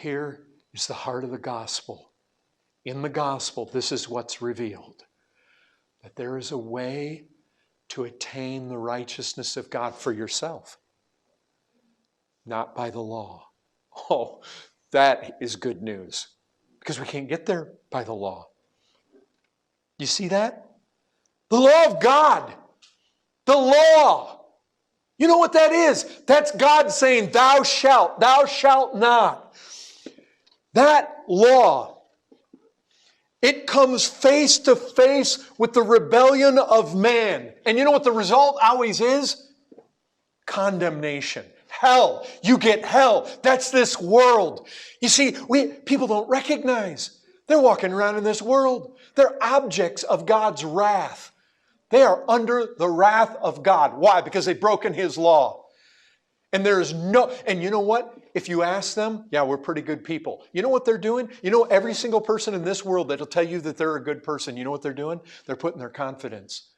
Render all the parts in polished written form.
here is the heart of the gospel. In the gospel, this is what's revealed. That there is a way to attain the righteousness of God for yourself. Not by the law. Oh, that is good news. Because we can't get there by the law. You see that? The law of God. The law. You know what that is? That's God saying, thou shalt not. That law, it comes face to face with the rebellion of man. And you know what the result always is? Condemnation. Hell. You get hell. That's this world. You see, people don't recognize. They're walking around in this world. They're objects of God's wrath. They are under the wrath of God. Why? Because they've broken His law. And and you know what? If you ask them, yeah, we're pretty good people. You know what they're doing? You know, every single person in this world that'll tell you that they're a good person, you know what they're doing? They're putting their confidence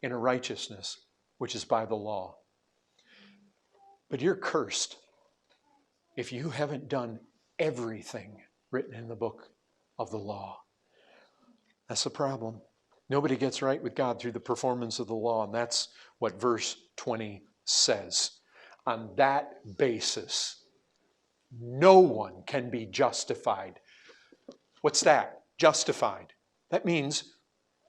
in a righteousness, which is by the law. But you're cursed if you haven't done everything written in the book of the law. That's the problem. Nobody gets right with God through the performance of the law, and that's what verse 20 says. On that basis, no one can be justified. What's that? Justified. That means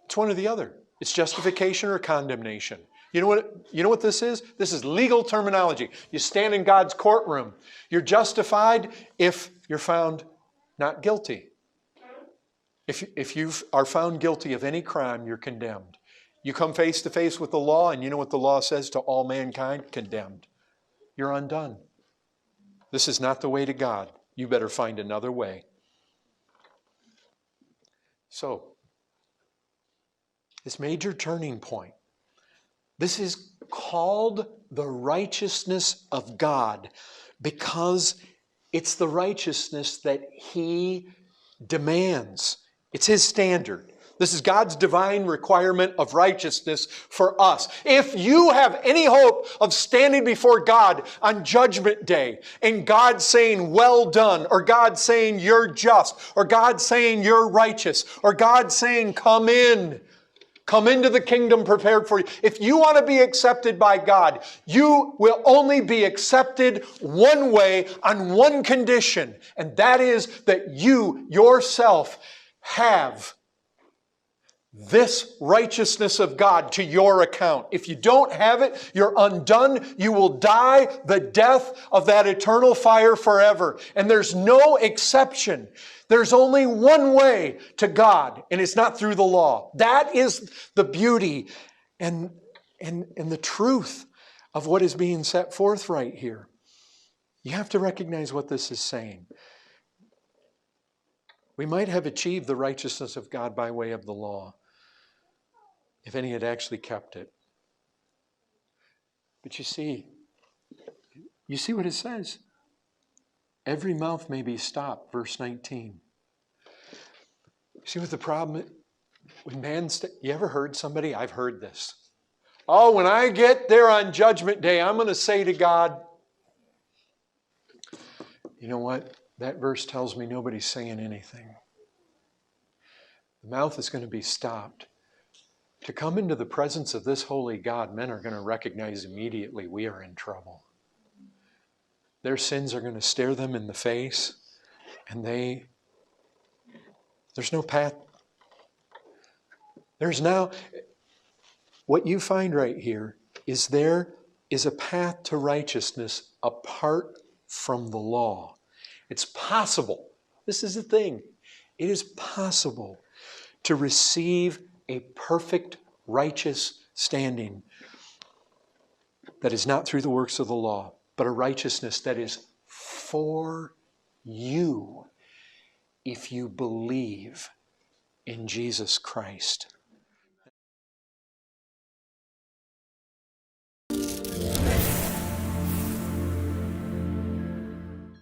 it's one or the other. It's justification or condemnation. You know what this is? This is legal terminology. You stand in God's courtroom. You're justified if you're found not guilty. If you are found guilty of any crime, you're condemned. You come face to face with the law, and you know what the law says to all mankind? Condemned. You're undone. This is not the way to God. You better find another way. So, this major turning point. This is called the righteousness of God because it's the righteousness that He demands. It's His standard. This is God's divine requirement of righteousness for us. If you have any hope of standing before God on Judgment Day and God saying, well done, or God saying you're just, or God saying you're righteous, or God saying come in, come into the kingdom prepared for you. If you want to be accepted by God, you will only be accepted one way on one condition, and that is that you yourself have this righteousness of God to your account. If you don't have it, you're undone. You will die the death of that eternal fire forever. And there's no exception. There's only one way to God, and it's not through the law. That is the beauty and the truth of what is being set forth right here. You have to recognize what this is saying. We might have achieved the righteousness of God by way of the law, if any had actually kept it. But you see what it says. Every mouth may be stopped, verse 19. See what the problem is? When you ever heard somebody? I've heard this. Oh, when I get there on Judgment Day, I'm going to say to God, you know what? That verse tells me nobody's saying anything. The mouth is going to be stopped. To come into the presence of this holy God, men are going to recognize immediately we are in trouble. Their sins are going to stare them in the face, and there's no path. There's now, what you find right here is there is a path to righteousness apart from the law. It's possible. This is the thing. It is possible to receive a perfect, righteous standing that is not through the works of the law, but a righteousness that is for you if you believe in Jesus Christ.